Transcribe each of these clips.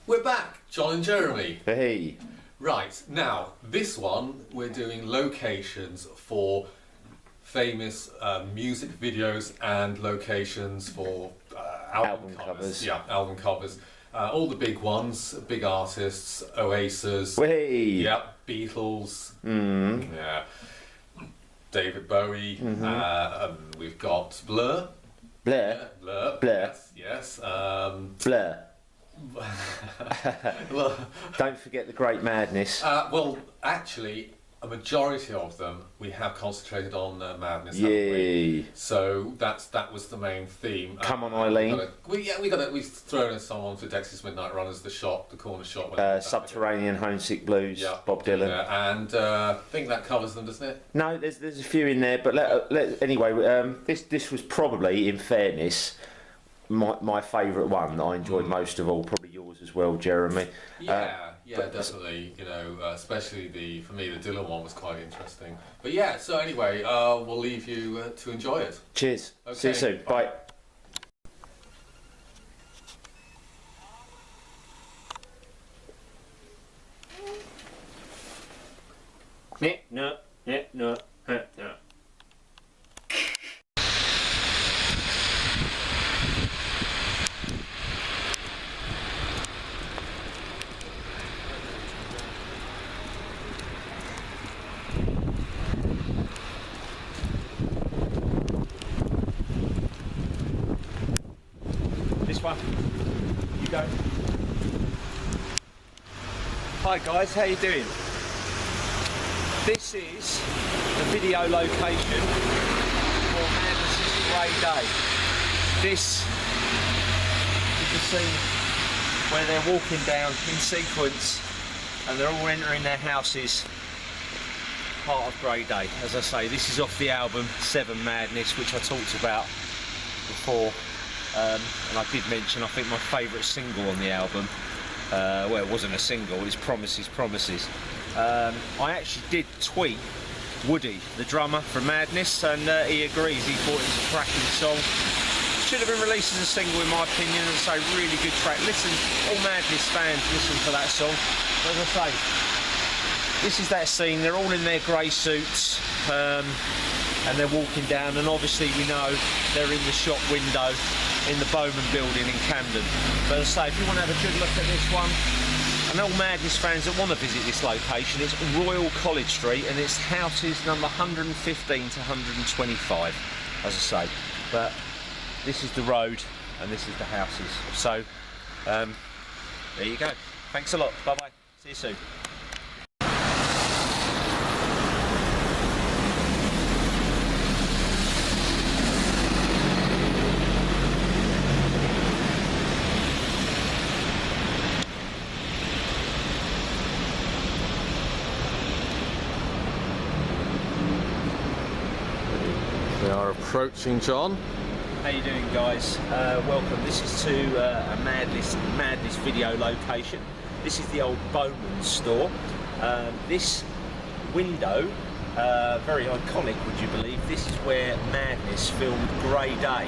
We're back, John and Jeremy. Hey. Right, now, this one, we're doing locations for famous music videos and locations for album covers. Yeah, album covers. All the big ones, big artists, Oasis. Hey. Yep, Beatles. Yeah. David Bowie. We've got Blur. Blur. Blur. Blur. Yes. Blur. Well, don't forget the Great Madness. Well, actually, a majority of them we have concentrated on Madness. Yay! So that was the main theme. Come on, Eileen. We've thrown in someone for Dexys Midnight Runners, the corner shot. Subterranean Homesick Blues. Yeah, Bob Dylan. Yeah, and I think that covers them, doesn't it? No, there's a few in there, but anyway, this was probably, in fairness, my favourite one that I enjoyed most of all. Probably yours as well, Jeremy. Yeah, definitely. You know, especially for me, the Dylan one was quite interesting. But yeah, so anyway, we'll leave you to enjoy it. Cheers. Okay. See you soon. Bye. No. This one. You go. Hi guys, how you doing? This is the video location for Madness's Grey Day. This is the scene where they're walking down in sequence and they're all entering their houses. Part of Grey Day. As I say, this is off the album Seven Madness, which I talked about before. And I did mention, I think my favourite single on the album, well, it wasn't a single, it's Promises, Promises. I actually did tweet Woody, the drummer from Madness, and he agrees. He thought it was a cracking song. Should have been released as a single in my opinion, and so really good track. Listen, all Madness fans listen to that song. But as I say, this is that scene, they're all in their grey suits, and they're walking down, and obviously we know they're in the shop window in the Bowman building in Camden. But as I say, if you want to have a good look at this one, and all Madness fans that want to visit this location, it's Royal College Street, and it's houses number 115 to 125, as I say. But this is the road, and this is the houses. So, there you go. Thanks a lot. Bye-bye. See you soon. We are approaching, John. How you doing, guys? Welcome. This is to a Madness video location. This is the old Bowman store. This window, very iconic, would you believe? This is where Madness filmed Grey Day.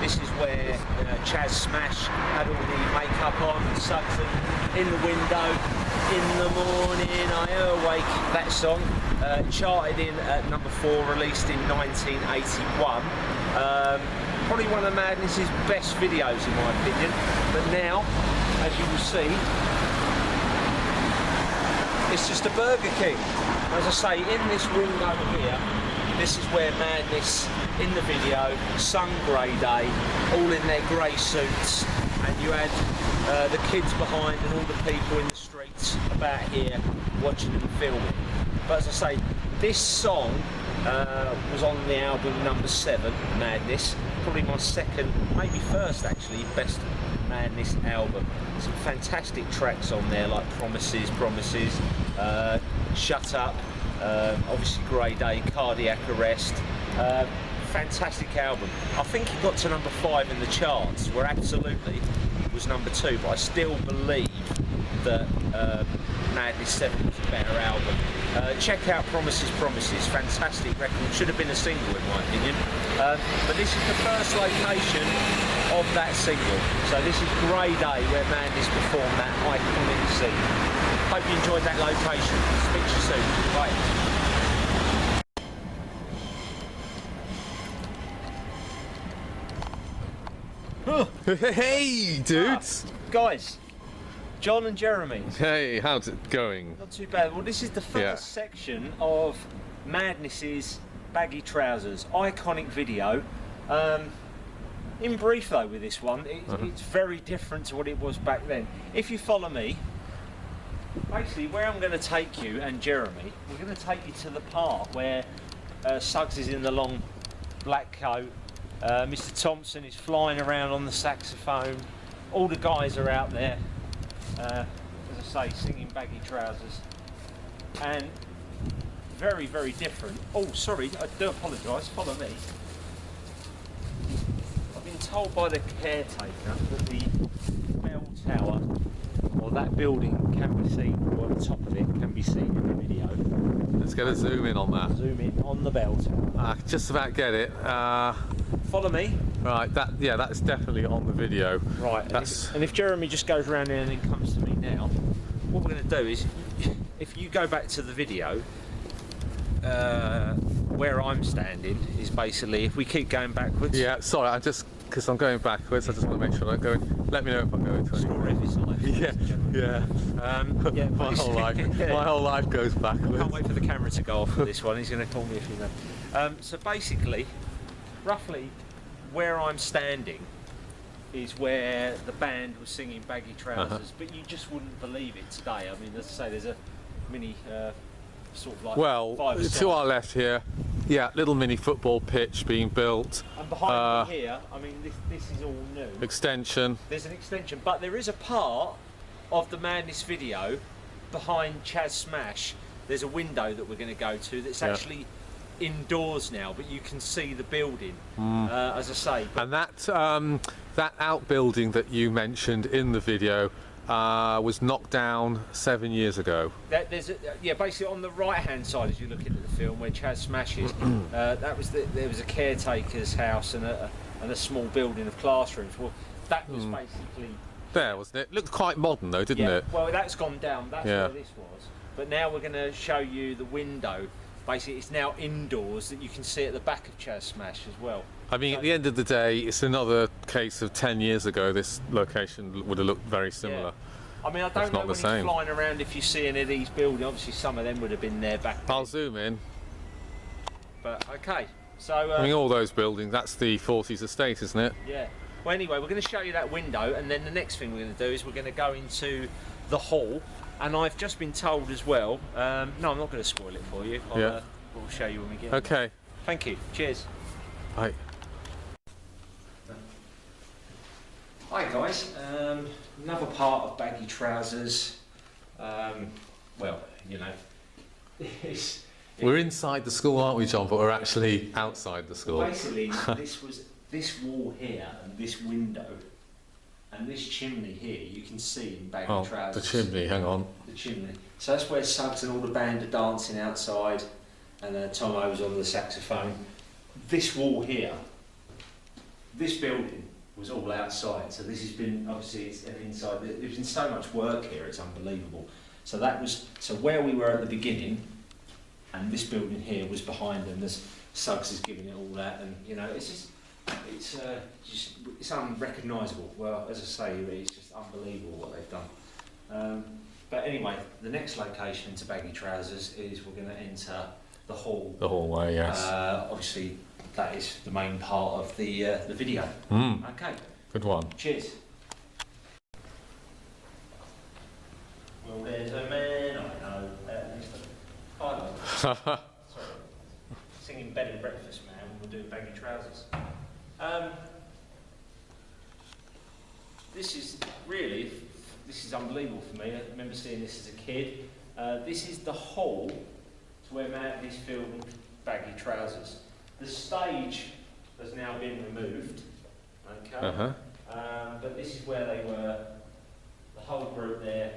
This is where Chaz Smash had all the makeup on, Sutton in the window. In the morning I awake. That song charted in at number 4, released in 1981. Probably one of Madness's best videos in my opinion. But now, as you will see, it's just a Burger King. As I say, in this window here, this is where Madness, in the video, sung Grey Day, all in their grey suits, and you had the kids behind and all the people in the streets about here watching them filming. But as I say, this song was on the album number 7, Madness, probably my second, maybe first actually, best Madness album. Some fantastic tracks on there like Promises, Promises, Shut Up, obviously Grey Day, Cardiac Arrest. Fantastic album. I think it got to number 5 in the charts, where absolutely it was number 2, but I still believe that Madness 7 was a better album. Check out Promises, Promises, fantastic record, should have been a single in my opinion. But this is the first location of that single. So this is Grey Day, where Madness performed that iconic scene. Hope you enjoyed that location. Speak to you soon. Bye. Hey, dudes! Guys, John and Jeremy. Hey, how's it going? Not too bad. Well, this is the first section of Madness's Baggy Trousers iconic video. In brief though, with this one, it's very different to what it was back then. If you follow me, basically where I'm going to take you and Jeremy, we're going to take you to the part where Suggs is in the long black coat, Mr. Thompson is flying around on the saxophone, all the guys are out there, as I say, singing Baggy Trousers, and very, very different. Oh, sorry, I do apologise, follow me. I've been told by the caretaker that the bell tower, or that building, can be seen, or the top of it can be seen in the video. Let's get a zoom in on that. Zoom in on the bell tower. I just about get it. Follow me. Right, that's definitely on the video. Right, and if Jeremy just goes around there and then comes to me now, what we're going to do is, if you go back to the video, where I'm standing is basically, if we keep going backwards. Yeah, sorry, because I'm going backwards, I just want to make sure I don't go in. Let me know if I'm going to Yeah. My whole life goes backwards. Can't wait for the camera to go off for this one. He's going to call me if you know. So basically, roughly where I'm standing is where the band was singing Baggy Trousers, but you just wouldn't believe it today. I mean, as I say, there's a mini sort of like to our left here, little mini football pitch being built. And behind me here, I mean, this is all new. Extension. There's an extension, but there is a part of the Madness video behind Chaz Smash. There's a window that we're going to go to that's actually indoors now, but you can see the building, as I say. And that outbuilding that you mentioned in the video was knocked down 7 years ago. Basically on the right-hand side, as you look into the film, where Chaz Smash is, there was a caretaker's house and a small building of classrooms. Well, that was basically there, wasn't it? Looked quite modern though, didn't it? Well, that's gone down. That's where this was. But now we're going to show you the window. Basically, it's now indoors that you can see at the back of Chaz Smash as well. I mean, at the end of the day, it's another case of 10 years ago. This location would have looked very similar. Yeah. I mean, I don't know when he's flying around if you see any of these buildings. Obviously, some of them would have been there back then. I'll zoom in. But okay, so I mean, all those buildings. That's the 40s estate, isn't it? Yeah. Well, anyway, we're going to show you that window, and then the next thing we're going to do is we're going to go into the hall. And I've just been told as well. No, I'm not going to spoil it for you. We'll show you when we get. Okay. Thank you. Cheers. Bye. Hi guys. Another part of Baggy Trousers. Well, you know, we're inside the school, aren't we, John? But we're actually outside the school. Basically, this wall here and this window and this chimney here. You can see in Baggy Trousers. The chimney. Hang on. The chimney. So that's where Suggs and all the band are dancing outside, and Tomo was on the saxophone. This wall here, this building was all outside. So this has been, obviously, it's an inside. There's been so much work here. It's unbelievable. So where we were at the beginning, and this building here was behind them. Suggs is giving it all that, and you know, it's unrecognisable. Well, as I say, it's just unbelievable what they've done. But anyway, the next location to Baggy Trousers is we're going to enter the hall. The hallway, yes. Obviously, that is the main part of the video. Okay. Good one. Cheers. Well, there's a man I know, Mr. Parklife. Sorry. Singing Bed and Breakfast Man when we're doing Baggy Trousers. This is unbelievable for me. I remember seeing this as a kid. This is the hall to where Madness filmed Baggy Trousers. The stage has now been removed, okay? But this is where they were, the whole group there,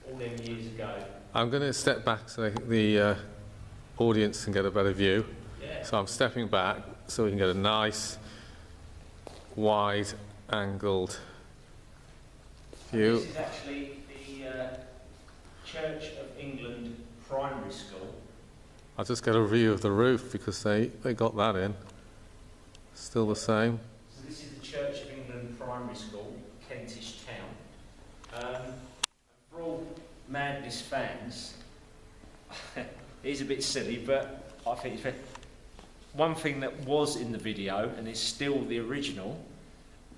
all them years ago. I'm going to step back so the audience can get a better view. Yeah. So I'm stepping back so we can get a nice wide-angled view. This is actually the Church of England Primary School. I'll just get a view of the roof because they got that in. Still the same. So this is the Church of England Primary School, Kentish Town. For all Madness fans, it is a bit silly, but I think it's fair. One thing that was in the video, and is still the original,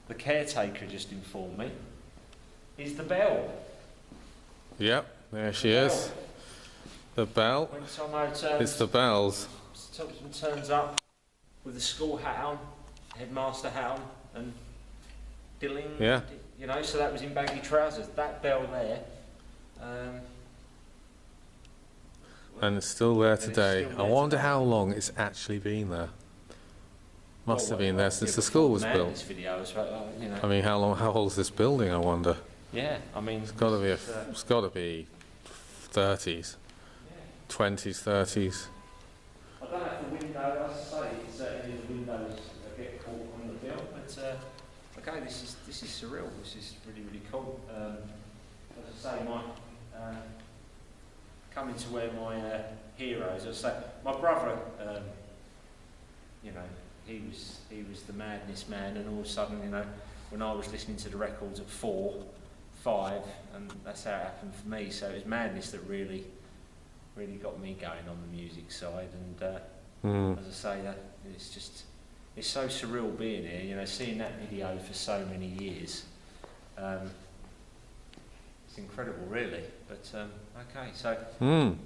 the caretaker just informed me, is the bell. Yep, there she is. The bell. When Tomo turns, It's the bells. Thompson turns up with the school hat on, headmaster hat on, and dilling. Yeah. You know, so that was in Baggy Trousers. That bell there. And it's still there today. still I there wonder today. how long it's actually been there. Must have been there since the before school was Madness built. Video, you know. I mean, how old is this building, I wonder? Yeah, I mean, It's got to be 30s, 20s, 30s. I don't know if the window, as I say, certainly the windows get caught on the film, but okay, this is surreal. This is really, really cool. As I say, coming to where my heroes. As I say, my brother, you know, he was the Madness man, and all of a sudden, you know, when I was listening to the records at 4, 5, and that's how it happened for me. So it was Madness that really got me going on the music side. And as I say, it's so surreal being here. You know, seeing that video for so many years. It's incredible, really. But okay, so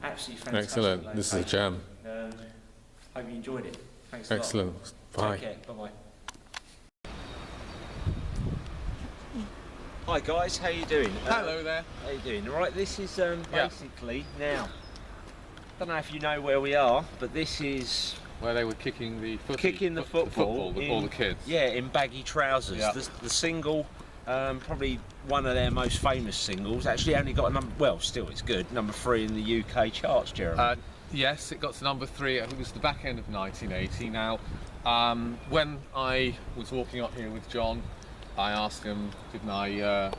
absolutely fantastic. Excellent. This is a gem. Hope you enjoyed it. Thanks a lot. Excellent. Bye. Take care. Bye-bye. Hi guys, how you doing? Hello there. How you doing? All right, this is basically now. Don't know if you know where we are, but this is Where they were kicking the football with all the kids. Yeah, in Baggy Trousers. Yeah. The single, probably one of their most famous singles. Actually, only got a number. Well, still it's good. Number 3 in the UK charts, Jeremy. Yes, it got to number 3. I think it was the back end of 1980. Now, when I was walking up here with John, I asked him, didn't I?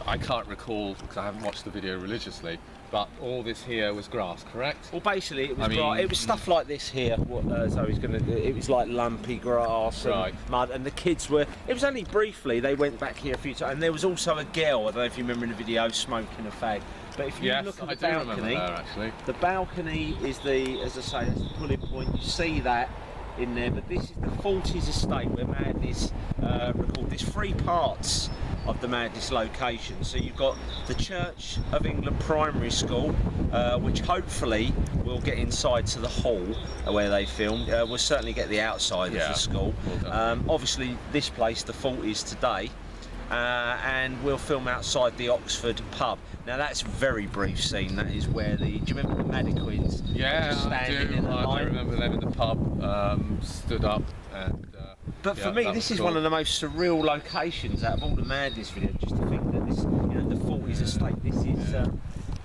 I can't recall because I haven't watched the video religiously. But all this here was grass, correct? Well, basically, it was it was stuff like this here. It was like lumpy grass and mud, and the kids were. It was only briefly. They went back here a few times, and there was also a girl. I don't know if you remember in the video, smoking a fag. But if you look at the balcony, the balcony is as I say, it's the pulling point. You see that in there, but this is the 40s estate where Madness recorded. There's 3 parts of the Madness location. So you've got the Church of England Primary School, which hopefully will get inside to the hall where they filmed. We'll certainly get the outside of the school. Obviously this place, the 40s today, and we'll film outside the Oxford pub. Now that's a very brief scene. That is where do you remember the Mannequins? Yeah, standing in the line? I remember them in the pub, stood up and... But for me, this is one of the most surreal locations out of all the Madness videos. Just to think that this, you know, the 40s estate.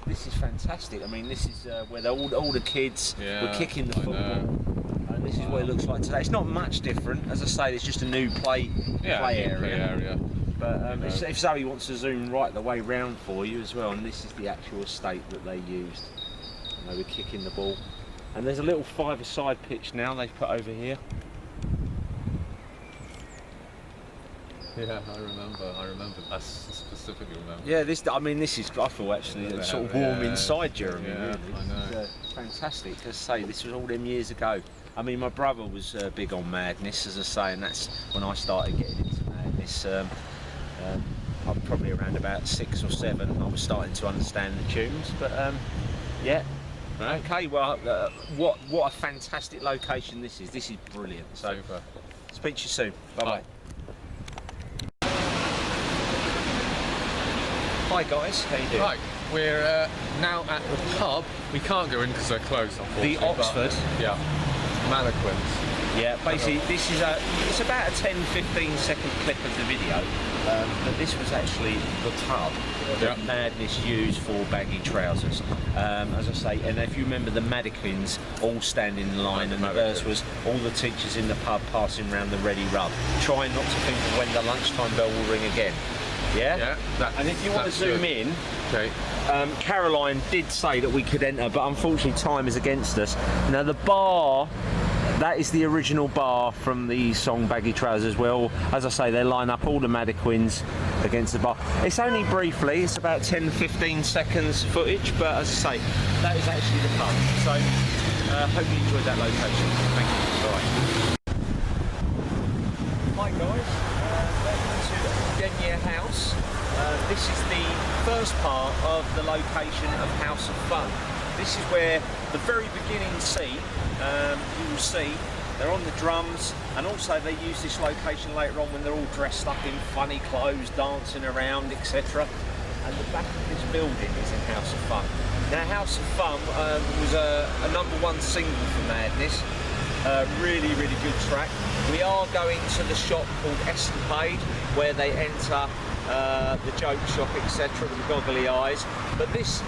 This is fantastic. I mean, this is where all the kids were kicking the football, and this is what it looks like today. It's not much different, as I say. It's just a new play area. But if Zoe wants to zoom right the way round for you as well, and this is the actual estate that they used. And they were kicking the ball, and there's a little 5-a-side pitch now they've put over here. Yeah, I remember. I specifically remember. Yeah, this is, I feel actually sort of warm inside, Jeremy. Yeah, really. I know. It's fantastic. As I say, this was all them years ago. I mean, my brother was big on Madness, as I say, and that's when I started getting into Madness. I'm probably around about 6 or 7. I was starting to understand the tunes, but yeah. Right. Okay, well, what a fantastic location this is. This is brilliant. So, Super. Speak to you soon. Bye-bye. Hi guys, how you doing? Right, we're now at the pub. We can't go in because they're closed, unfortunately. The Oxford. Yeah, Mannequins. Yeah, basically this is it's about a 10-15 second clip of the video, but this was actually the pub that Madness used for Baggy Trousers. As I say, and if you remember the mannequins all standing in line, and the verse was all the teachers in the pub passing around the ready rub, trying not to think of when the lunchtime bell will ring again. Yeah? And if you want to zoom in, Caroline did say that we could enter, but unfortunately time is against us. Now the bar, that is the original bar from the song Baggy Trousers. Well, as I say, they line up all the mannequins against the bar. It's only briefly, it's about 10-15 seconds footage, but as I say, that is actually the pub. So, hope you enjoyed that location. Thank you. Bye. Hi guys, welcome to Denyer House. This is the first part of the location of House of Fun. This is where the very beginning scene, you will see they're on the drums, and also they use this location later on when they're all dressed up in funny clothes, dancing around, etc. And the back of this building is in House of Fun. Now House of Fun was a #1 single for Madness. Really, really good track. We are going to the shop called Escapade, where they enter the joke shop, etc., with the goggly eyes. But this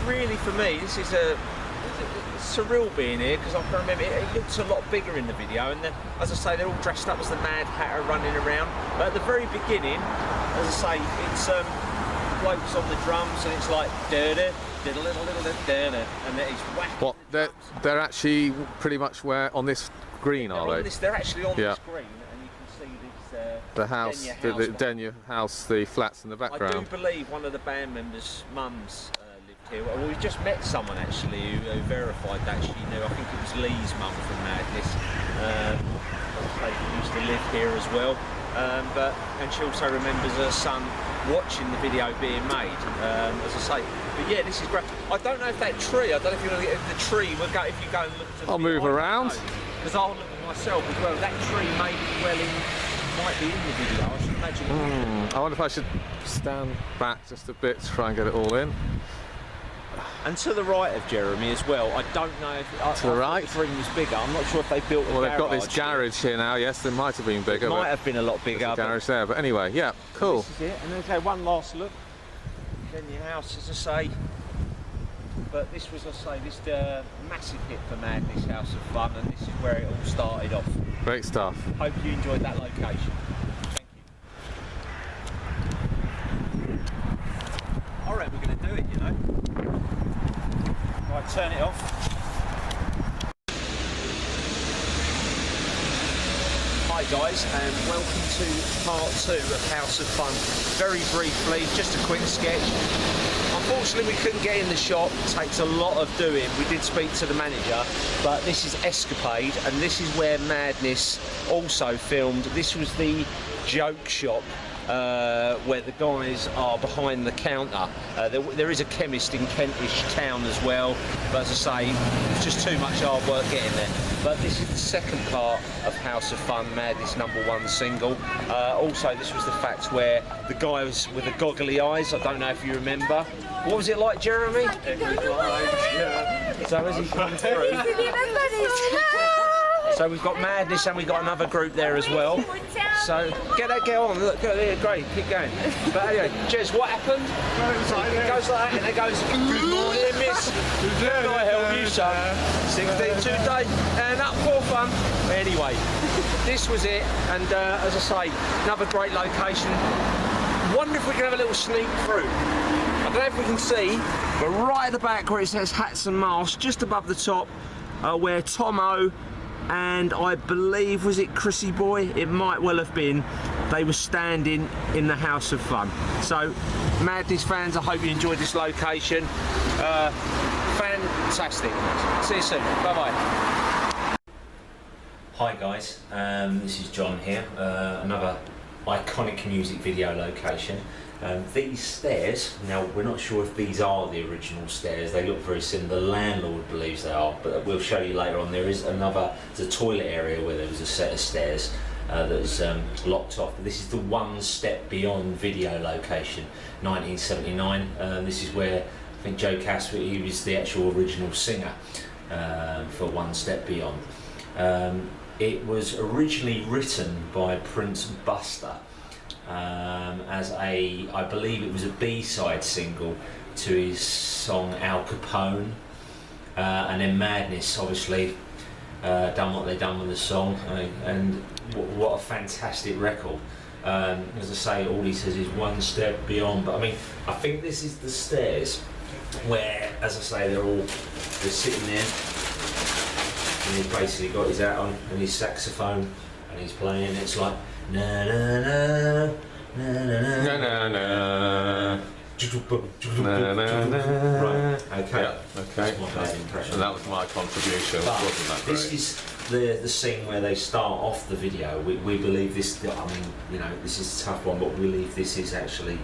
really, for me, this is it's surreal being here, because I can remember it looks a lot bigger in the video, and then, as I say, they're all dressed up as the Mad Hatter running around. But at the very beginning, as I say, it's blokes on the drums, and it's like and it's whacking. What, they're actually pretty much where on this green, are they? They're actually on this green, and you can see this the house, the Denyer house, the flats in the background. I do believe one of the band members' mums lived here. Well, we've just met someone actually who verified that she knew. I think it was Lee's mum from Madness. They used to live here as well. And she also remembers her son watching the video being made, as I say. But yeah, this is great. I don't know if that tree, I don't know if you're going to get the tree, if you go and look at the I'll move around. Because I'll look at myself as well. That tree might be in the video, I should imagine. I wonder if I should stand back just a bit to try and get it all in. And to the right of Jeremy as well, I don't know if... To the right? The ring was bigger. I'm not sure if they built a garage. Well, they've got this garage here now. Yes, they might have been bigger. It might have been a lot bigger. There's a garage there, but anyway, yeah, cool. This is it. And okay, one last look. Then your house, as I say. But this was, as I say, this massive hit for Madness, House of Fun, and this is where it all started off. Great stuff. Hope you enjoyed that location. Thank you. All right, we're going to do it, you know. Right, turn it off. Hi guys, and welcome to part 2 of House of Fun. Very briefly, just a quick sketch. Unfortunately, we couldn't get in the shop. It takes a lot of doing. We did speak to the manager, but this is Escapade, and this is where Madness also filmed. This was the joke shop where the guys are behind the counter. There is a chemist in Kentish Town as well, but as I say, it's just too much hard work getting there. But this is the second part of House of Fun, Madness #1 single. Also, this was the fact where the guy was with the goggly eyes. I don't know if you remember. What was it like, Jeremy? So as he comes through. So we've got Madness and we've got another group there as well. So get on, look, there, great, keep going. But anyway, Jez, what happened? It goes like that and it goes, good morning, miss. Can I help you, son? 16 today, and up for fun. Anyway, this was it, and as I say, another great location. Wonder if we can have a little sneak through. I don't know if we can see, but right at the back where it says hats and masks, just above the top, where Tomo and I believe, was it Chrissy Boy? It might well have been. They were standing in the House of Fun. So, Madness fans, I hope you enjoyed this location. Fantastic. See you soon. Bye-bye. Hi guys, this is John here. Another iconic music video location. These stairs, now we're not sure if these are the original stairs, they look very similar, the landlord believes they are, but we'll show you later on. There's a toilet area where there was a set of stairs that was locked off, but this is the One Step Beyond video location, 1979. This is where I think Joe Casper, he was the actual original singer for One Step Beyond. it was originally written by Prince Buster as I believe it was a B-side single to his song Al Capone, and then Madness obviously done what they done with the song, and what a fantastic record. As I say, all he says is one step beyond, but I mean, I think this is the stairs where, as I say, they're sitting there, and he's basically got his hat on and his saxophone, and he's playing. It's like na na na na na na na. Right. Okay. Yeah, okay. That's my bad impression. And that was my contribution. But Wasn't that great? this is the scene where they start off the video. We believe this. I mean, you know, this is a tough one, but we believe this is actually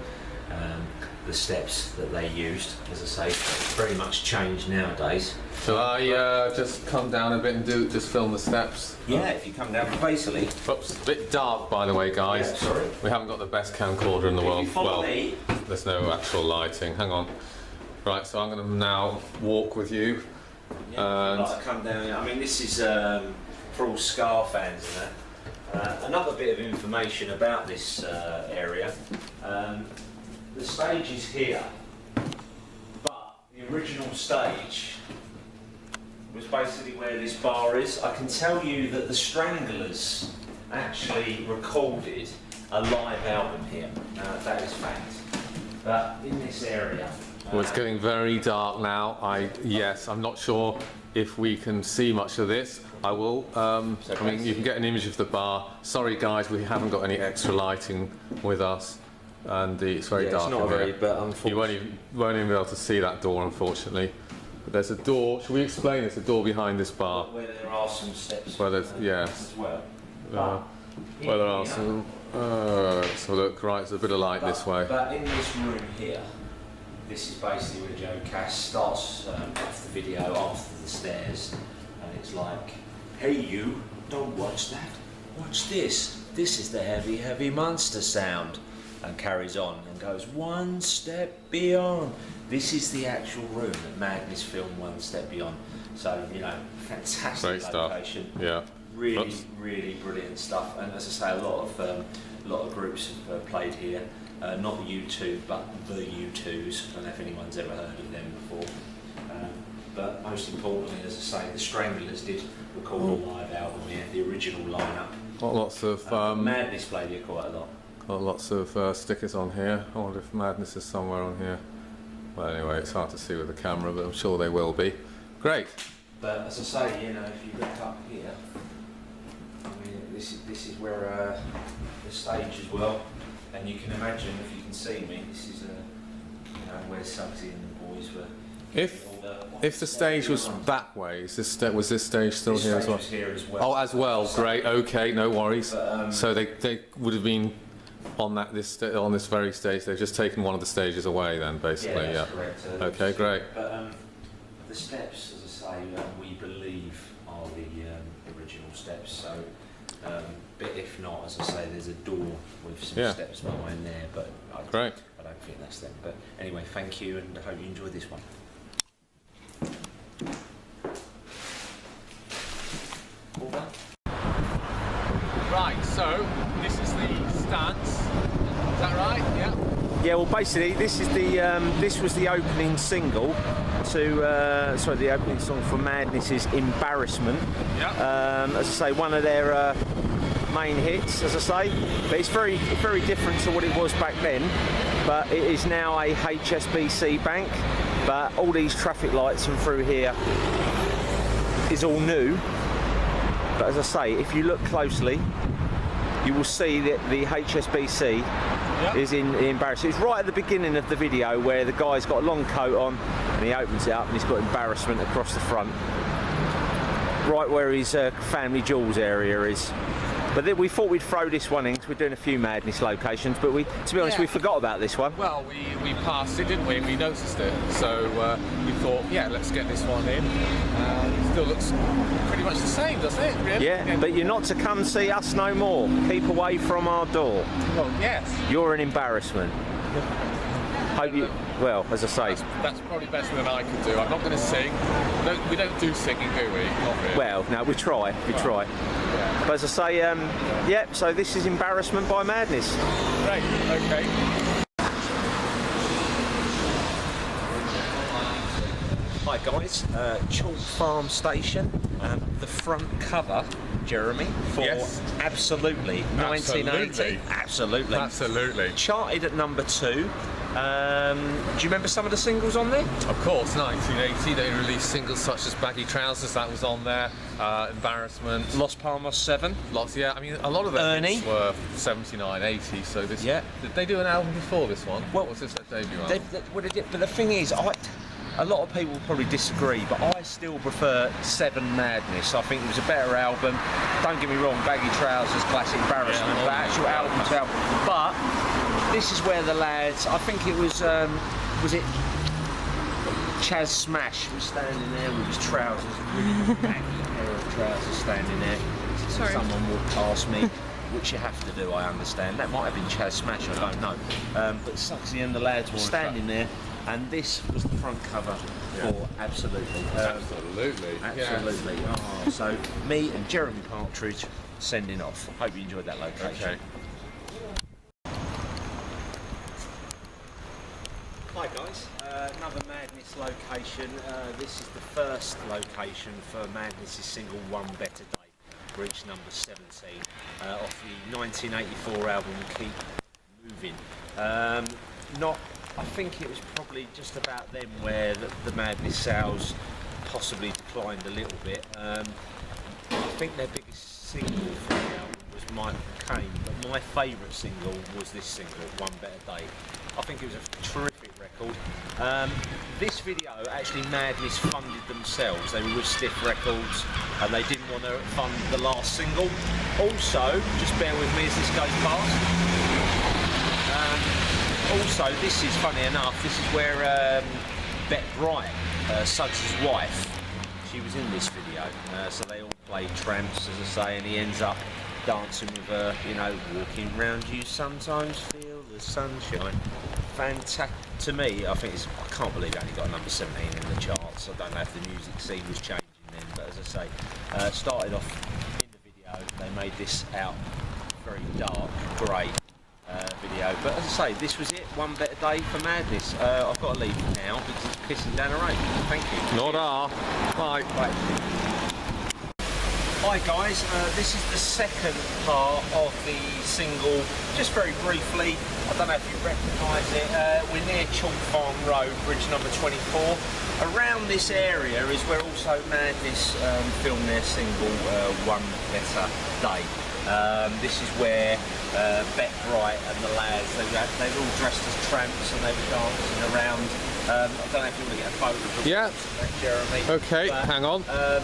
the steps that they used. As I say, very much changed nowadays. Shall I just come down a bit and just film the steps? Yeah, if you come down, basically. Oops, a bit dark by the way, guys. Yeah, sorry. We haven't got the best camcorder in the world. If you follow Well, me. there's no actual lighting. Hang on. Right, so I'm going to now walk with you. Yeah, And like come down. I mean, this is for all Scar fans and that. Another bit of information about this area. The stage is here, but the original stage was basically where this bar is. I can tell you that the Stranglers actually recorded a live album here. That is fact. But in this area. well, it's getting very dark now. Yes, I'm not sure if we can see much of this. I will. I mean, you can get an image of the bar. Sorry, guys, we haven't got any extra lighting with us, and it's very dark in here. but You won't even be able to see that door, unfortunately. But there's a door. Should we explain? There's a door behind this bar. where there are some steps. Where there's yes. As well. Where there are some. Let's have a look. Right, there's a bit of light this way. But in this room here, this is basically where Joe Cass starts off the video after the stairs, and it's like, "Hey you, don't watch that. Watch this. This is the heavy, heavy monster sound," and carries on and goes one step beyond. This is the actual room that Madness filmed One Step Beyond. So you know, fantastic Great stuff. location. Yeah. Really, Oops. really brilliant stuff. And as I say, a lot of groups have played here. Not the U2, but the U2s. I don't know if anyone's ever heard of them before. But most importantly, as I say, the Stranglers did record a live album here, the original lineup. Got lots of Madness played here quite a lot. got lots of stickers on here. I wonder if Madness is somewhere on here. Well, anyway, it's hard to see with the camera, but I'm sure they will be. Great. But as I say, you know, if you look up here, I mean, this is where the stage as well. And you can imagine, if you can see me, this is you know, where Suggsy and the boys were. If the stage was that way, was this stage still This here as stage well? was here as well. Oh, as well. Great. Okay, no worries. But, So they would have been on on this very stage. They've just taken one of the stages away, then, basically. Yeah, that's correct. Okay, great. But the steps, as I say, we believe are the original steps. So, but if not, as I say, there's a door with some steps behind there. But Great. I don't think that's them. But anyway, thank you, and I hope you enjoyed this one. Right. So this is the stance. Is that right? Yeah. Yeah, well, basically, this is this was the opening single to the opening song for Madness's Embarrassment. Yeah. As I say, one of their main hits, as I say, but it's very different to what it was back then. But it is now a HSBC bank. But all these traffic lights and through here is all new. But as I say, if you look closely, you will see that the HSBC is in the Embarrassment. It's right at the beginning of the video where the guy's got a long coat on and he opens it up and he's got Embarrassment across the front. Right where his Family Jewels area is. But we thought we'd throw this one in because we're doing a few Madness locations, but to be honest, we forgot about this one. Well, we passed it, didn't we? And we noticed it. So we thought, yeah, let's get this one in. It still looks pretty much the same, doesn't it? Really? Yeah, but you're not to come see us no more. Keep away from our door. Well, yes. You're an embarrassment. Hope you. Well, as I say, that's probably better than I could do. I'm not going to sing. We don't do singing, do we? Not really. well, no, we try. Yeah. But as I say, yeah. So this is Embarrassment by Madness. Great. Okay. Hi guys, Chalk Farm Station. The front cover, Jeremy, for Yes. Absolutely 1980. Absolutely. Charted at number 2. Do you remember some of the singles on there? Of course, 1980. They released singles such as Baggy Trousers. That was on there. Embarrassment. Los Palmas 7. Lots. Yeah. I mean, a lot of their Ernie. hits were 79, 80. So this. Yeah. Did they do an album before this one? Well, was this their debut album? But the thing is, a lot of people will probably disagree, but I still prefer 7 Madness. I think it was a better album. Don't get me wrong, Baggy Trousers, classic Embarrassment, but actual album to album. But this is where the lads, I think it was it Chaz Smash was standing there with his trousers, a really baggy pair of trousers standing there. Sorry. Someone walked past me. Which you have to do, I understand. That might have been Chaz Smash, I don't know. But Suxy and the lads were standing there, and this was the front cover for Absolutely. Absolutely. Yeah. Oh, so me and Jeremy Partridge sending off. Hope you enjoyed that location. Okay. Hi guys, another Madness location. This is the first location for Madness's single One Better Day. Reached number 17 off the 1984 album Keep Moving. I think it was probably just about then where the Madness sales possibly declined a little bit. I think their biggest single from the album was Michael Caine, but my favourite single was this single, One Better Day. I think it was a terrific record. This video, actually Madness funded themselves. They were with Stiff Records and they didn't want to fund the last single. Also, just bear with me as this goes past. Also, this is funny enough, this is where Bet Bright, Suggs' wife, she was in this video. So they all played tramps, as I say, and he ends up dancing with her, you know, walking round you sometimes feel the sunshine. Fantastic. To me, I can't believe it only got a number 17 in the charts. I don't know if the music scene was changing then, but as I say, started off in the video, they made this out very dark, grey video. But as I say, this was it, One Better Day for Madness. I've got to leave it now because it's pissing down the rain. Thank you. Not our. Bye. Bye. Hi guys, this is the second part of the single. Just very briefly, I don't know if you recognise it, we're near Chalk Farm Road, bridge number 24. Around this area is where also Madness filmed their single One Better Day. This is where Bet Bright and the lads, they were all dressed as tramps and they were dancing around. I don't know if you want to get a photo of Yeah. that, Jeremy. Okay, but, hang on. but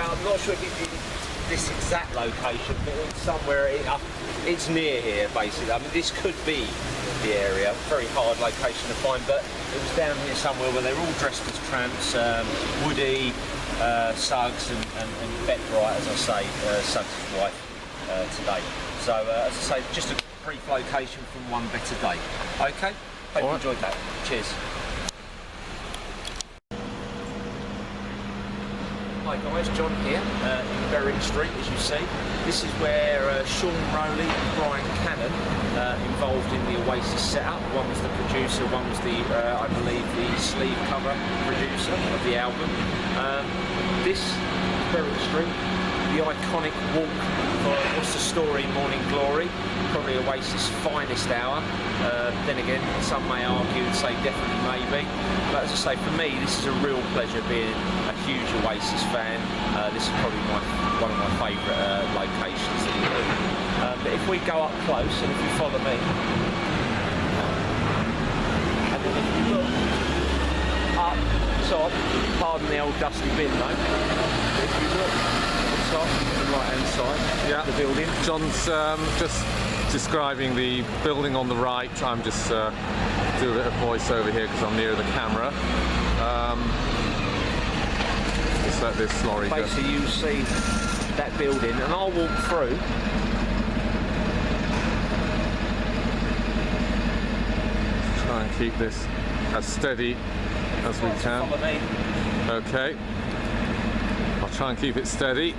I'm not sure if it's this exact location, but it's somewhere, it's near here basically. I mean, this could be the area, very hard location to find, but it was down here somewhere where they were all dressed as tramps, Woody, Suggs and Bet Bright, as I say, Suggs' wife today. So as I say, just a brief location from One Better Day. Okay, hope you enjoyed that. Cheers. Hi guys, John here in Berwick Street, as you see. This is where Sean Rowley and Brian Cannon involved in the Oasis setup. One was the producer, one was the, I believe, the sleeve cover producer of the album. This is Berwick Street, the iconic walk for What's the Story Morning Glory, probably Oasis' finest hour. Then again, some may argue and say definitely maybe. But as I say, for me, this is a real pleasure being a huge Oasis fan. This is probably one of my favourite locations that we do. But if we go up close, and if you follow me, and then if you look up top, pardon the old dusty bin though, if you look at the top, the right hand side, the building. John's just describing the building on the right. I'm just do a bit of voice over here because I'm near the camera. Just let this lorry go. Basically, you see that building, and I'll walk through. keep this as steady as we can. Follow me. Okay. I'll try and keep it steady.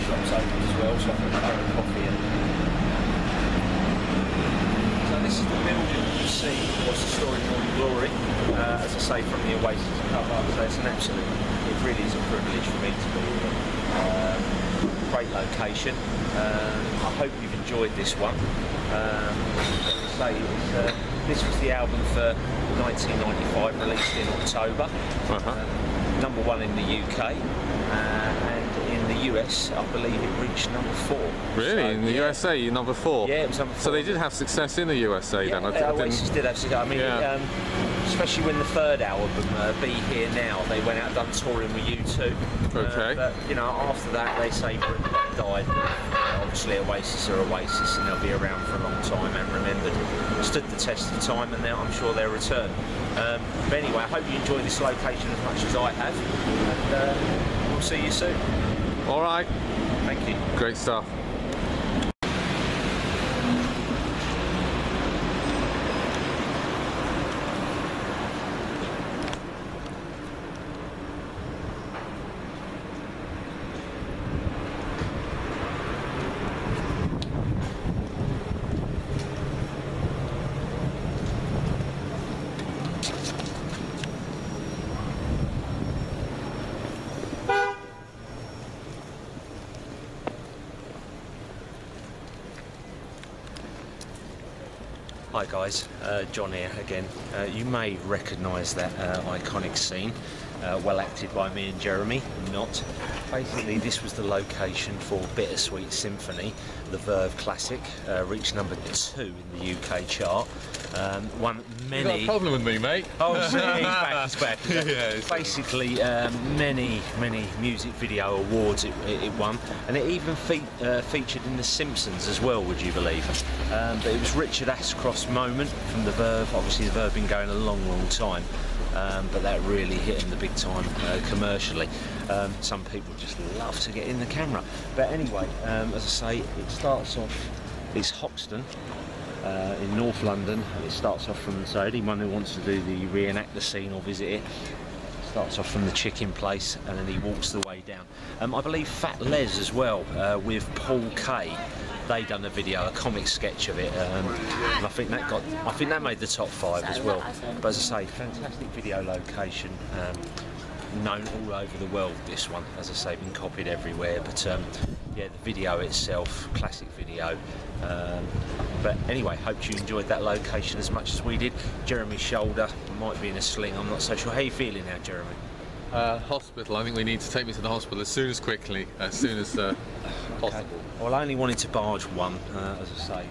Shop's open as well, so I can grab a coffee in. So this is the building you see. What's the story? Morning Glory. As I say, from the Oasis cover, so it's an absolute. It really is a privilege for me to be here. Great location. I hope you've enjoyed this one. This was the album for 1995, released in October. Number 1 in the UK, and in the US, I believe it reached number 4. Really? So, in the USA, number 4? Yeah, it was number 4. So they did have success in the USA then? Oasis did have success. I mean, especially when the third album, Be Here Now, they went out and done touring with U2. Okay. But, you know, after that, they say Britain died. Obviously, Oasis are Oasis, and they'll be around for a long time and remembered. Stood the test of time, and now I'm sure they'll return. But anyway, I hope you enjoy this location as much as I have, and we'll see you soon. All right. Thank you. Great stuff. Hi guys, John here again. You may recognise that iconic scene, well acted by me and Jeremy, not. Basically this was the location for Bittersweet Symphony, the Verve classic, reached number 2 in the UK chart. Won many... You got a problem with me, mate? Oh, he's back. Yeah, basically, many music video awards it won, and it even featured in The Simpsons as well, would you believe? But it was Richard Ashcroft's moment from the Verve. Obviously the Verve been going a long time, but that really hit him the big time commercially. Some people just love to get in the camera. But anyway, as I say, it starts off, it's Hoxton, in North London, and it starts off from, so anyone who wants to do the reenact the scene or visit it, starts off from the chicken place and then he walks the way down. I believe Fat Les as well, with Paul Kay, they done a video, a comic sketch of it, and I think that made the top 5 as well. But as I say, fantastic video location, known all over the world, this one, as I say, been copied everywhere. But yeah, the video itself, classic video. But anyway, hope you enjoyed that location as much as we did. Jeremy's shoulder might be in a sling, I'm not so sure. How are you feeling now, Jeremy? Hospital. I think we need to take me to the hospital as soon as possible. Okay. Well, I only wanted to barge one, as I say.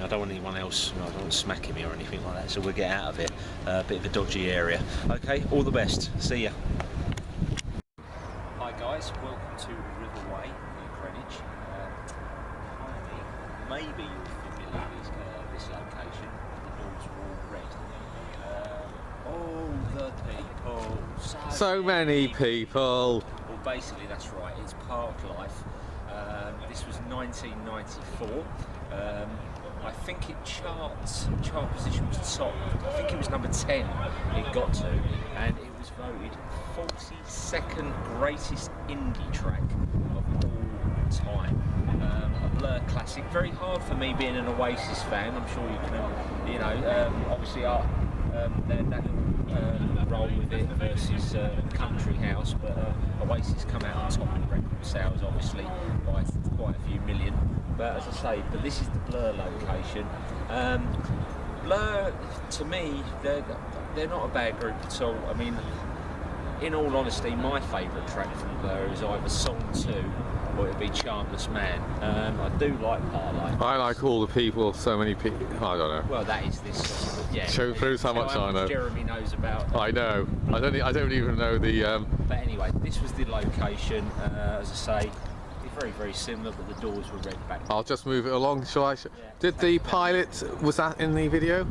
I don't want anyone else, I don't want to smack him or anything like that, so we'll get out of it. A bit of a dodgy area. Okay, all the best. See ya. Hi guys, welcome to Riverway near Greenwich. Maybe you're familiar with this location. The doors are all red. Oh, the people. So many people. Well, basically that's right. It's Parklife. This was 1994. I think chart position was top. I think it was number 10 it got to, and it was voted 42nd greatest indie track of all time. A Blur classic. Very hard for me being an Oasis fan. I'm sure you can, you know, obviously that little role with it versus Country House, but Oasis come out on top in record sales, obviously, by quite a few million. But as I say, but this is the Blur location. Blur, to me, they're not a bad group at all. I mean, in all honesty, my favourite track from Blur is either Song 2 or it'd be Charmless Man. I do like Parklife. I like All the People, so many people. I don't know. Well, that is this. Yeah. Proves how much I know. Jeremy knows about. I know. I don't even know the. But anyway, this was the location. As I say, it's very similar, but the doors were red back. I'll just move it along. Shall I? Did the pilot, was that in the video?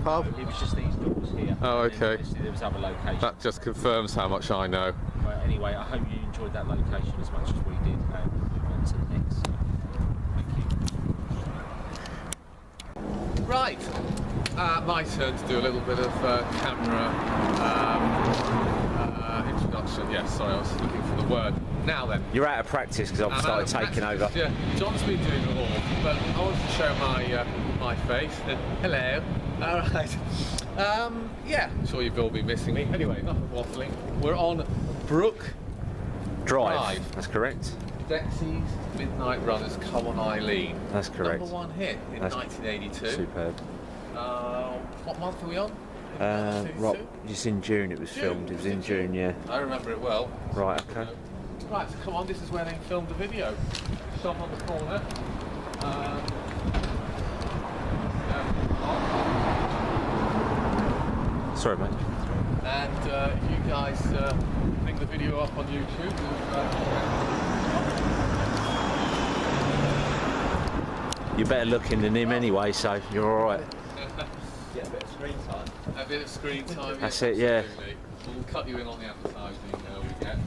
No, it was just these doors here. Oh, okay. There was other locations. That just confirms how much I know. But anyway, I hope you enjoyed that location as much as we did, and we'll move on to the next. Thank you. Right, my turn to do a little bit of camera introduction. Yes, sorry, I was looking for the word. Now then. You're out of practice because I've started taking over. Yeah, John's been doing it all, but I wanted to show my face. Hello. All right. Yeah, I'm sure you've all been missing me. Anyway, enough of waffling. We're on Brook Drive. That's correct. Dexys Midnight Runners, Come On Eileen. That's correct. Number one hit in 1982. Superb. What month are we on? Right, just in June it was filmed. It was in June, yeah. I remember it well. Right, okay. Right, so come on, this is where they filmed the video. Shop on the corner. Sorry, mate. And you guys bring the video up on YouTube. You're better looking than him anyway, so you're all right. Get a bit of screen time. A bit of screen time. That's yes, it, yeah. Absolutely. We'll cut you in on the advertising we get.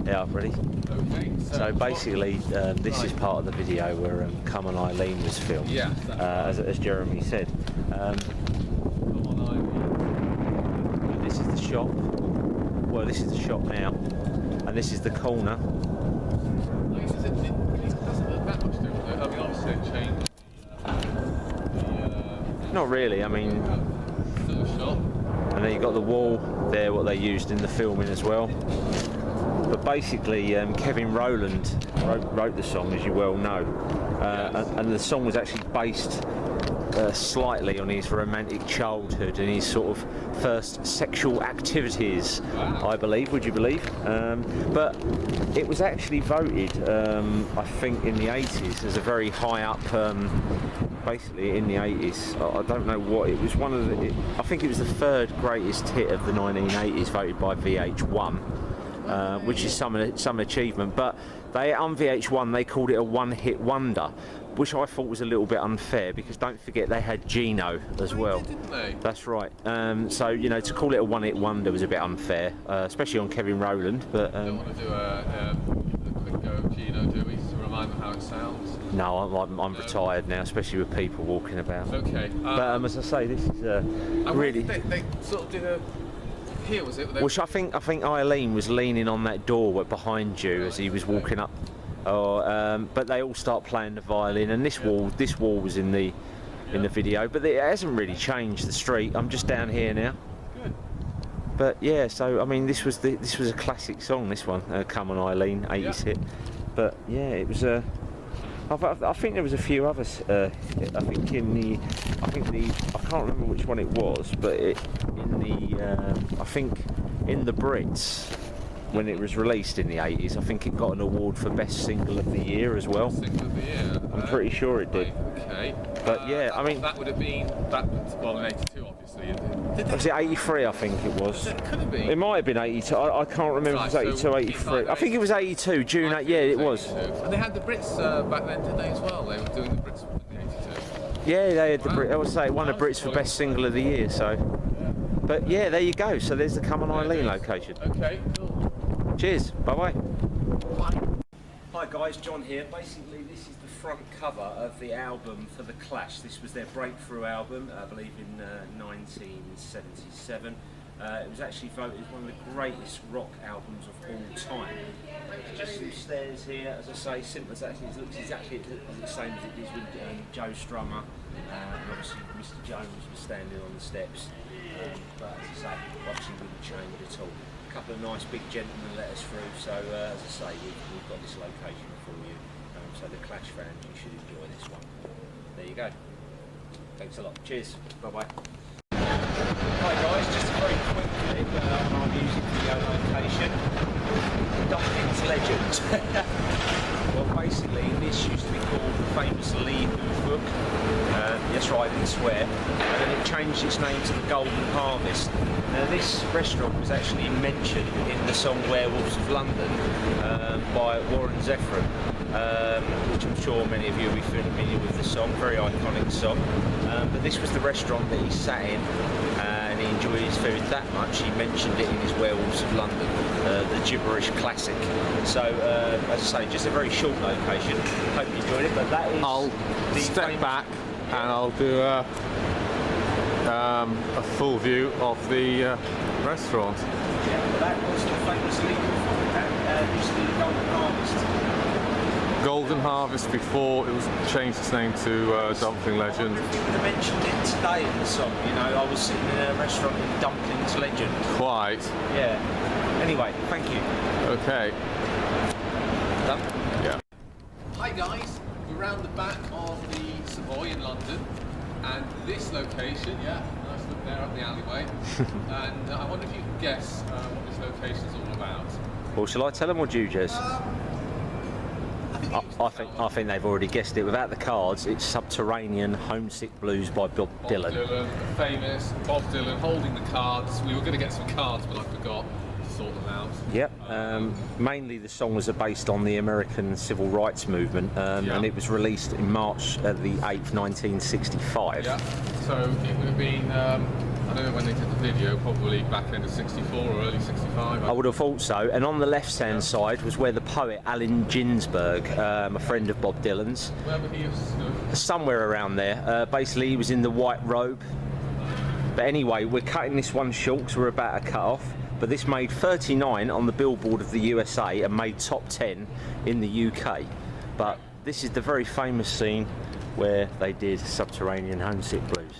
Yeah, I'm ready. Okay. So basically, this is part of the video where Come On Eileen was filmed. Yeah. As Jeremy said. Come On Eileen. This is the shop. Well, this is the shop now, and this is the corner. I guess it doesn't look that much different. I mean, obviously it changed. Not really. I mean, Still a shop. and then you've got the wall there, what they used in the filming as well. But basically, Kevin Rowland wrote the song, as you well know, and the song was actually based slightly on his romantic childhood and his sort of first sexual activities, I believe. Would you believe? But it was actually voted, I think, in the 80s as a very high up. Basically, in the 80s, I don't know what it was. I think it was the third greatest hit of the 1980s, voted by VH1. Which is some achievement, but on VH1 they called it a one-hit wonder, which I thought was a little bit unfair, because don't forget they had Gino as well. Didn't they? That's right. So you know, to call it a one-hit wonder was a bit unfair, especially on Kevin Rowland. But don't want to do a quick go of Gino, do we, to remind them how it sounds? no, I'm retired now, especially with people walking about. Okay. But as I say, this is really. They sort of did a. Here was it? Which I think Eileen was leaning on that door behind you as he was walking up. But they all start playing the violin, and this wall was in the video, but it hasn't really changed the street. I'm just down here now. Good. But yeah, so I mean, this was a classic song. This one, Come On Eileen, 80s hit. But yeah, it was I think there was a few others. I can't remember which one it was, but I think in the Brits, when it was released in the 80s, I think it got an award for Best Single of the Year as well. Single of the Year. I'm pretty sure it did. Okay. But yeah, I mean, that would have been well in '82, obviously. Was it 83? I think it was. It could have been. It might have been 82. I can't remember if it was 82, 83. I think it was 82. June. Yeah, it was. And they had the Brits back then, didn't they, as well? They were doing the Brits in the '82. Yeah, they had the Brits. I would say it won the Brits for Best Single of the Year. So. But yeah, there you go. So there's the Come On Eileen location. Okay, cool. Cheers. Bye-bye. Bye. Hi guys, John here. Basically, this is the front cover of the album for The Clash. This was their breakthrough album, I believe in 1977. It was actually voted one of the greatest rock albums of all time. Just some stairs here, as I say, simple as that. It looks exactly the same as it is with Joe Strummer. And obviously Mr. Jones was standing on the steps. But as I say, obviously wouldn't change at all. A couple of nice big gentlemen let us through, so as I say, we've got this location for you. So the Clash fans, you should enjoy this one. There you go. Thanks a lot. Cheers. Bye-bye. Hi guys, just a very quick clip on our music video location. Duncan's Legend. Well, basically, this used to be called the famous Lee Hoofbook. Yes, right, I didn't swear. And then it changed its name to the Golden Harvest. Now, this restaurant was actually mentioned in the song Werewolves of London by Warren Zevon, which I'm sure many of you will be familiar with the song, very iconic song. But this was the restaurant that he sat in, and and he enjoys food that much, he mentioned it in his Werewolves of London, the gibberish classic. So, as I say, just a very short location. Hope you enjoyed it, but that is... I'll step back and I'll do a full view of the restaurant. Yeah, well, that was the famous legal and used to be the Golden Harvest. Golden Harvest before it was changed its name to Dumpling Legend. I wonder if you would have mentioned it today in the song. You know, I was sitting in a restaurant in Dumplings Legend. Quite. Yeah. Anyway, thank you. Okay. Done? Yeah. Hi guys, we're round the back of the Savoy in London, and this location, yeah, nice look there up the alleyway. And I wonder if you can guess what this location is all about. Well, shall I tell them or do you, Jez? I think they've already guessed it. Without the cards, it's Subterranean Homesick Blues by Bob Dylan. Dylan, famous Bob Dylan holding the cards. We were going to get some cards, but I forgot to sort them out. Yep. Mainly the songs are based on the American Civil Rights Movement, and it was released in March the 8th, 1965. Yeah. So it would have been, I don't know when they did the video, probably back end of 64 or early 65. I would have thought so. And on the left-hand side was where the poet Allen Ginsberg, a friend of Bob Dylan's, where would he have stood? Somewhere around there. Basically, he was in the white robe. But anyway, we're cutting this one short because we're about to cut off. But this made 39 on the Billboard of the USA and made top 10 in the UK. But this is the very famous scene where they did Subterranean Homesick Blues.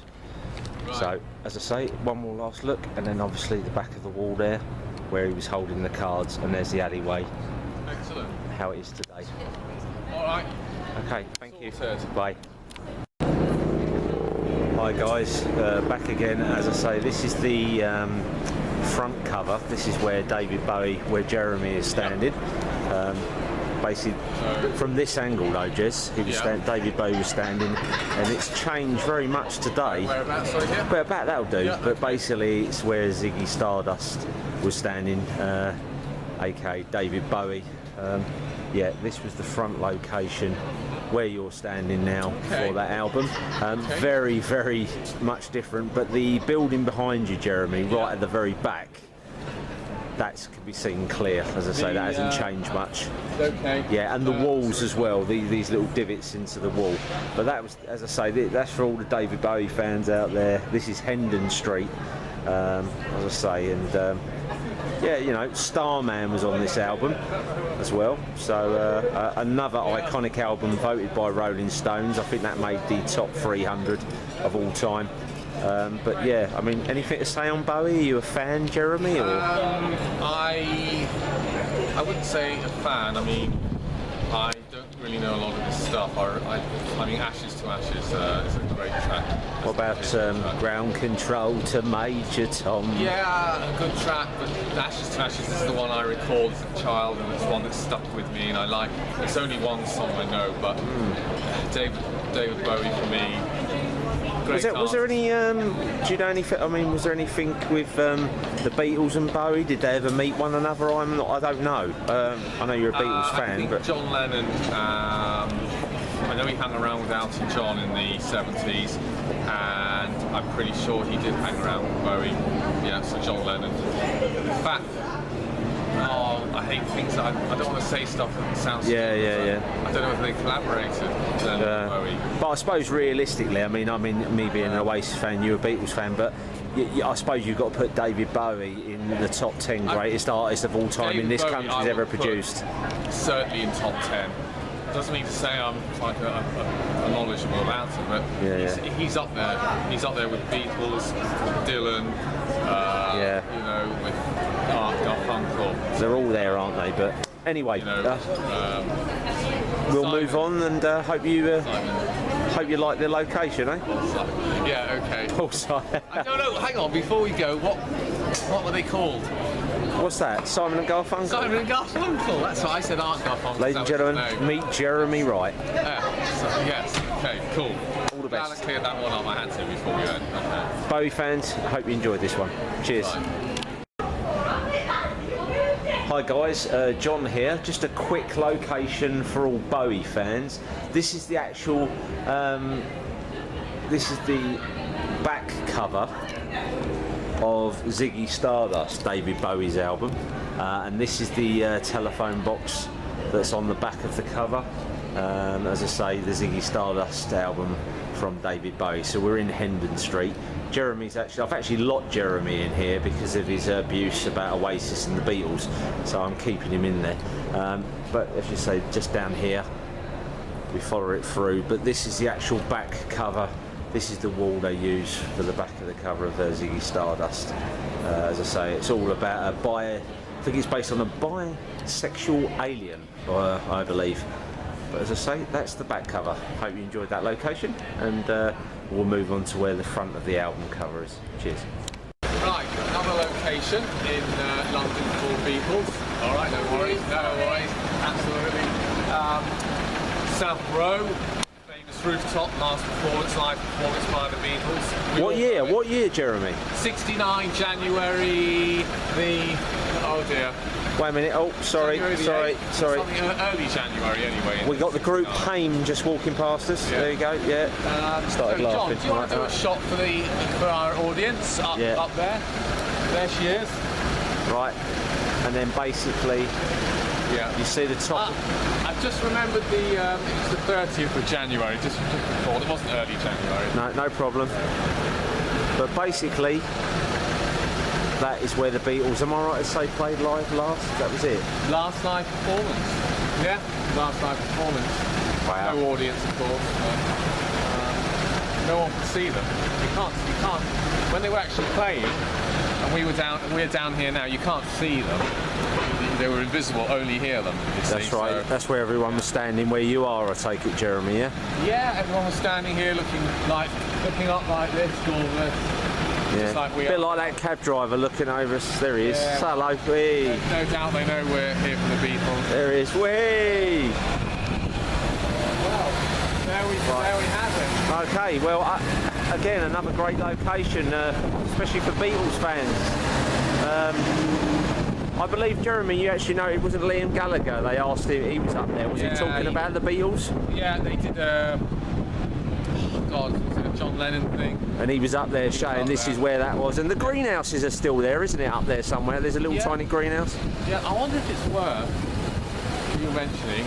Right. So, as I say, one more last look, and then obviously the back of the wall there, where he was holding the cards, and there's the alleyway. Excellent. How it is today. All right. Okay, thank you. Sorted. Bye. Hi guys, back again. As I say, this is the front cover. This is where David Bowie, where Jeremy is standing. Basically, from this angle though, Jez, David Bowie was standing, and it's changed very much today. Whereabouts, sorry, yeah? But about that'll do. Yeah. But basically, it's where Ziggy Stardust was standing, aka David Bowie. Yeah, this was the front location where you're standing now for that album. Very, very much different. But the building behind you, Jeremy, right at the very back, that can be seen clear. As I say, that hasn't changed much. Okay. Yeah, and the walls as well, these little divots into the wall. But that was, as I say, that's for all the David Bowie fans out there. This is Hendon Street, as I say, and yeah, you know, Starman was on this album as well. So another iconic album voted by Rolling Stones. I think that made the top 300 of all time. But yeah, I mean, anything to say on Bowie? Are you a fan, Jeremy? Or? I wouldn't say a fan. I mean, I don't really know a lot of his stuff. I mean, Ashes to Ashes is a great track. What about Ground Control to Major Tom? Yeah, a good track, but Ashes to Ashes is the one I recall as a child, and it's one that stuck with me, and I like. It's only one song I know, but David Bowie for me. Was there any? Do you know anything? I mean, was there anything with the Beatles and Bowie? Did they ever meet one another? I don't know. I know you're a Beatles fan, I think but John Lennon. I know he hung around with Elton John in the 70s, and I'm pretty sure he did hang around with Bowie. Yeah, so John Lennon. In fact. Oh, I hate things that I don't want to say stuff that sounds stupid. Yeah. I don't know if they collaborated with Bowie. But I suppose realistically, I mean, me being an Oasis fan, you're a Beatles fan, but I suppose you've got to put David Bowie in the top 10 greatest artists of all time David in this Bowie, country's ever produced. Certainly in top 10. Doesn't mean to say I'm like a knowledgeable about him, but he's up there. He's up there with Beatles, with Dylan, you know, with Garfunkel. They're all there, aren't they? But anyway, you know, we'll Simon. move on and hope you like the location, eh? Yeah, okay. Paul Simon. I don't know. Hang on, before we go, what were they called? What's that? Simon and Garfunkel? Simon and Garfunkel. That's what I said. Art Garfunkel. Ladies and gentlemen, meet Jeremy Wright. Yes. Okay. Cool. All the best. Glad I cleared that one up. I had to before we went. Okay. Bowie fans, I hope you enjoyed this one. Cheers. Bye. Hi guys, John here. Just a quick location for all Bowie fans. This is the actual, this is the back cover of Ziggy Stardust, David Bowie's album, and this is the telephone box that's on the back of the cover. As I say, the Ziggy Stardust album from David Bowie. So we're in Hendon Street. I've actually locked Jeremy in here because of his abuse about Oasis and the Beatles, so I'm keeping him in there. But as you say, just down here, we follow it through. But this is the actual back cover. This is the wall they use for the back of the cover of Ziggy Stardust. As I say, it's all about I think it's based on a bisexual alien, I believe. But as I say, that's the back cover. Hope you enjoyed that location, and we'll move on to where the front of the album cover is. Cheers. Right, another location in London for Beatles. All right, no worries, absolutely. South Row, famous rooftop, last performance, live performance by the Beatles. What year, Jeremy? 69 January oh dear. Wait a minute. Oh, sorry. Something early January anyway. We got the group Haim just walking past us. Yeah. There you go. Yeah. Started laughing. John, do you want to do a shot for our audience up there? There she is. Right. And then basically, you see the top. I've just remembered it was the 30th of January. Just before. It wasn't early January. No problem. But basically, that is where the Beatles, am I right to say, played live last? That was it? Last live performance. Yeah, last live performance. Wow. No audience, of course. But, no one could see them. You can't. When they were actually playing, and we're down here now, you can't see them. They were invisible, only hear them. That's right. So, that's where everyone was standing, where you are, I take it, Jeremy, yeah? Yeah, everyone was standing here looking up like this, gorgeous. Yeah, like a bit like that cab driver looking over us. There he is. Yeah. Hello, wee. No doubt they know we're here from the Beatles. There he is. Wee. Well, there we have it. Okay, well, again, another great location, especially for Beatles fans. I believe, Jeremy, you actually know it wasn't Liam Gallagher. They asked him, he was up there. Was he talking about the Beatles? Yeah, they did. Was it a John Lennon thing? And he was up there showing this is where that was. And the greenhouses are still there, isn't it, up there somewhere? There's a little tiny greenhouse. Yeah, I wonder if it's worth you mentioning,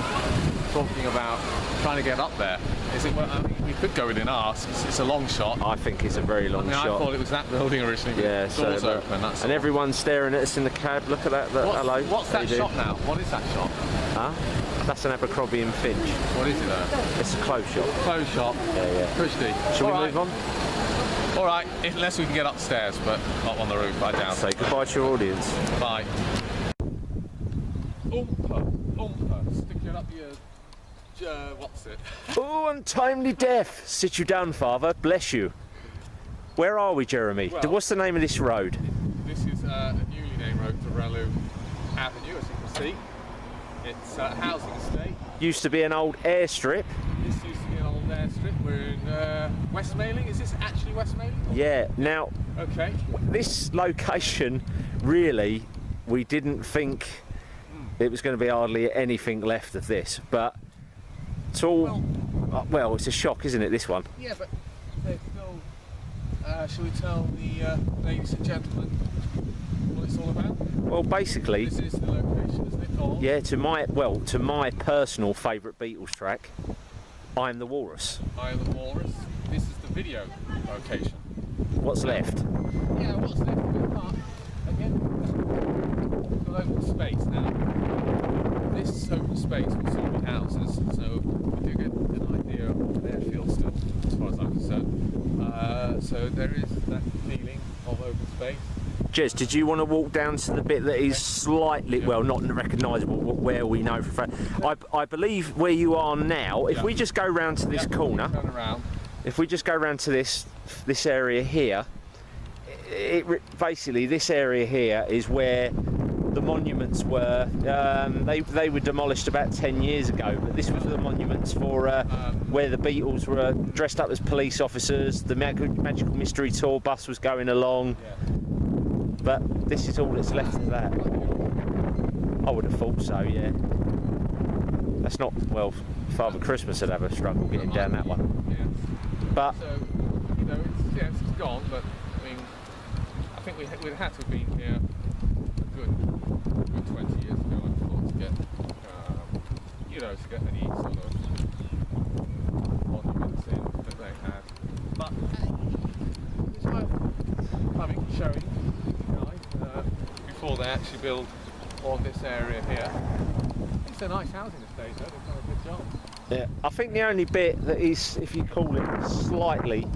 talking about trying to get up there. Is it? I mean, we could go in and ask. It's a long shot. I think it's a very long shot. I thought it was that building originally. Yeah, doors open. That's and everyone's staring at us in the cab. Look at that. Hello. What's that shop now? What is that shop? Huh? That's an Abercrombie and Finch. What is it though? It's a clothes shop. Clothes shop. Yeah. Pushty. Shall we move on? All right, unless we can get upstairs, but not on the roof. I doubt. Say goodbye to your audience. Bye. Stick it up your. What's it? Oh, untimely death. Sit you down, Father. Bless you. Where are we, Jeremy? Well, what's the name of this road? This is a newly named road, Torello Avenue, as you can see. It's a housing estate. Used to be an old airstrip. This used to be an old airstrip. We're in West Mailing. Is this actually West Mailing? Yeah. Now, okay. This location, really, we didn't think it was going to be hardly anything left of this, but it's all. Well, it's a shock, isn't it? This one. Yeah, but there's still. Shall we tell the ladies and gentlemen what it's all about? Well, basically. This is the location, isn't it? Yeah, to my personal favourite Beatles track, "Am the Walrus." I Am the Walrus. This is the video location. What's left? Yeah, what's left of it? But again, the open space. Now, this open space will soon be houses, so we do get an idea of their feel still, as far as I'm concerned. So there is that feeling of open space. Jez, did you want to walk down to the bit that is slightly, well, not recognisable, where we know for a fact? I believe where you are now, if we just go round to this corner, turn around. If we just go round to this area here, basically this area here is where the monuments were. They were demolished about 10 years ago, but this was the monuments for where the Beatles were dressed up as police officers. The Magical Mystery Tour bus was going along. But this is all that's left of that. I would have thought so, yeah. That's not, well, Father Christmas would have a struggle getting down that one. Yeah. But so, you know, it's gone, but I mean, I think we'd had to have been here a good 20 years ago, I thought, to get, you know, to get any sort of monuments in that they had. But it's worth showing, before they actually build on this area here. It's a nice housing estate, though. They've done a good job. Yeah, I think the only bit that is, if you call it slightly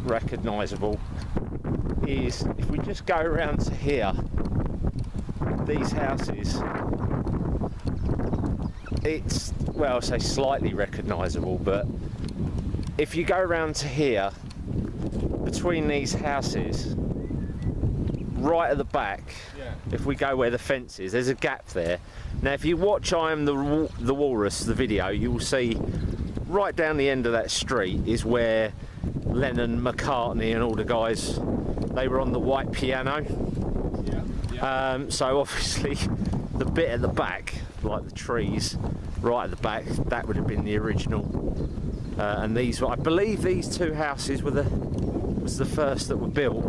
recognisable, is if we just go around to here, these houses, it's, well, I say slightly recognisable, but if you go around to here, between these houses, right at the back, if we go where the fence is, there's a gap there. Now if you watch I Am the Walrus, the video, you will see right down the end of that street is where Lennon, McCartney and all the guys, they were on the white piano. So obviously the bit at the back, like the trees right at the back, that would have been the original. And these, I believe these two houses were was the first that were built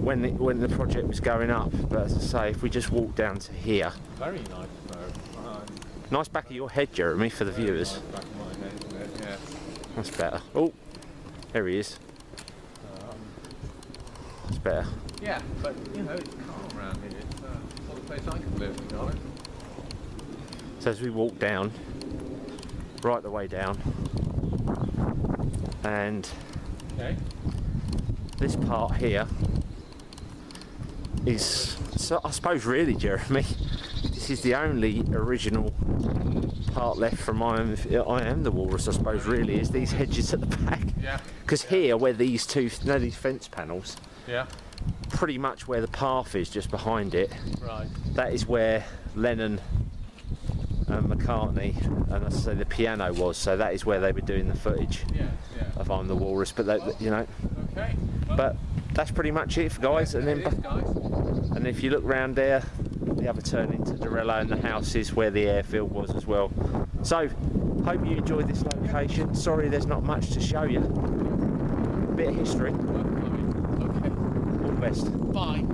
when the project was going up. But as I say, if we just walk down to here, very nice though. Nice back of your head, Jeremy, for the viewers. Nice back of my head, isn't it? Yeah. That's better. Oh, there he is. That's better. Yeah, but you know, it's calm around here. It's the sort of place I could live, to be honest. So as we walk down, right the way down, and this part here is, so I suppose really, Jeremy, this is the only original part left from I Am the Walrus, I suppose really, is these hedges at the back. Yeah. Because here, where these these fence panels, pretty much where the path is, just behind it, right, that is where Lennon and McCartney and I say the piano was, so that is where they were doing the footage of I'm the Walrus. But they, you know, but that's pretty much it, guys. And then, and if you look round there, the other turn into Dorello, and the house is where the airfield was as well. So hope you enjoyed this location. Sorry there's not much to show you. A bit of history. Okay. All the best. Bye.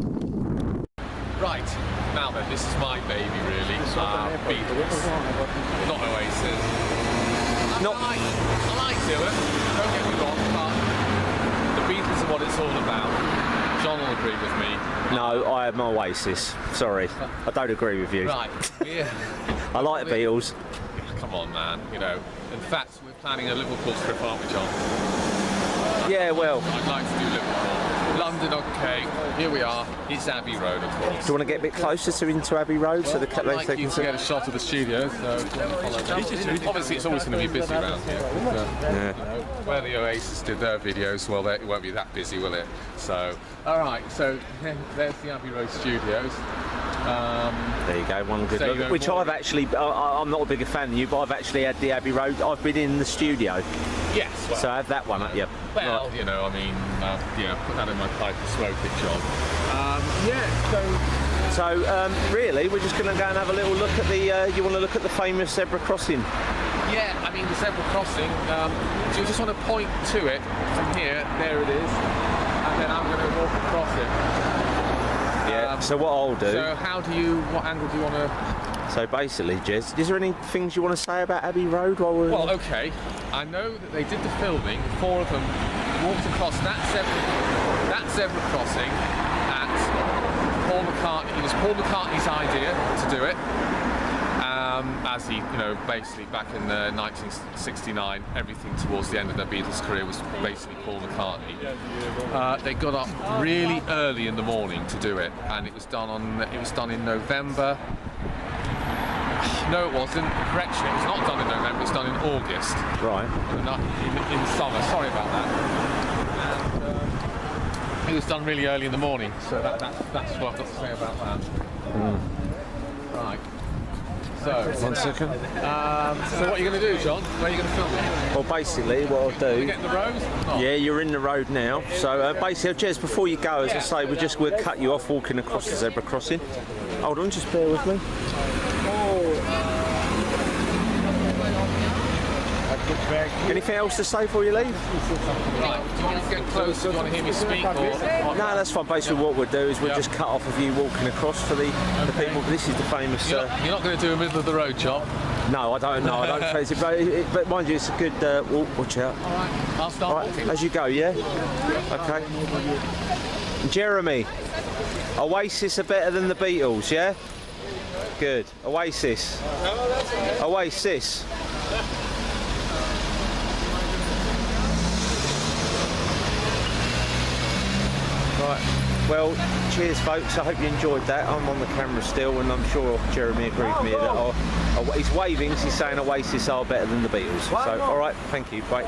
Right, now then, this is my baby really. Beatles, not Oasis. I like Dylan, don't get me wrong, but the Beatles are what it's all about. John will agree with me. No, I am Oasis. Sorry, I don't agree with you. Right, yeah. I like the Beatles. Come on, man, you know. In fact, we're planning a Liverpool trip, aren't we, John? Yeah, well, I'd like to do Liverpool. London, okay, here we are. It's Abbey Road, of course. Do you want to get a bit closer into Abbey Road so the I'd like you to get a shot of the studio, so obviously it's always going to be busy around here. You know, where the Oasis did their videos, well, it won't be that busy, will it? So, alright, so there's the Abbey Road studios. There you go, one good look. Which I've actually, I'm not a bigger fan than you, but I've actually had the Abbey Road. I've been in the studio. Yes. Well, so I have that one up, yeah. Well, right. You know, I mean, put that in my pipe and smoke it, John. So really, we're just going to go and have a little look at the, you want to look at the famous zebra crossing? Yeah, I mean, the zebra crossing, do you just want to point to it from here, there it is, and then I'm going to walk across it. Yeah, so what I'll do... So what angle do you want to... So basically, Jez, is there any things you want to say about Abbey Road while we're... Well, okay, I know that they did the filming, 4 of them walked across that zebra crossing at Paul McCartney. It was Paul McCartney's idea to do it. As he, you know, basically back in 1969, everything towards the end of the Beatles' career was basically Paul McCartney. They got up really early in the morning to do it, and it was done in November. No, it wasn't. Correction, it was not done in November. It was done in August. Right. In summer. Sorry about that. And it was done really early in the morning. So that's what I've got to say about that. Right. So, 1 second. So what are you going to do, John? Where are you going to film it? Well, basically, what I'll do... You get in the road? Oh. Yeah, you're in the road now. So basically, Jez, before you go, as I say, we'll cut you off walking across the zebra crossing. Hold on, just bear with me. Anything else to say before you leave? Right, do you want to get close? Do you want to hear me speak? Or? No, that's fine. Basically what we'll do is we'll just cut off of you walking across for the people. This is the famous... You're not going to do a middle of the road job? No, I don't know. I don't fancy it. But mind you, it's a good walk. Watch out. All right, I'll start walking. As you go, yeah? Okay. Jeremy, Oasis are better than the Beatles, yeah? Good. Oasis. Oasis. Right. Well, cheers, folks. I hope you enjoyed that. I'm on the camera still, and I'm sure Jeremy agreed with me that he's waving. He's saying Oasis are better than the Beatles. So, all right. Thank you. Bye.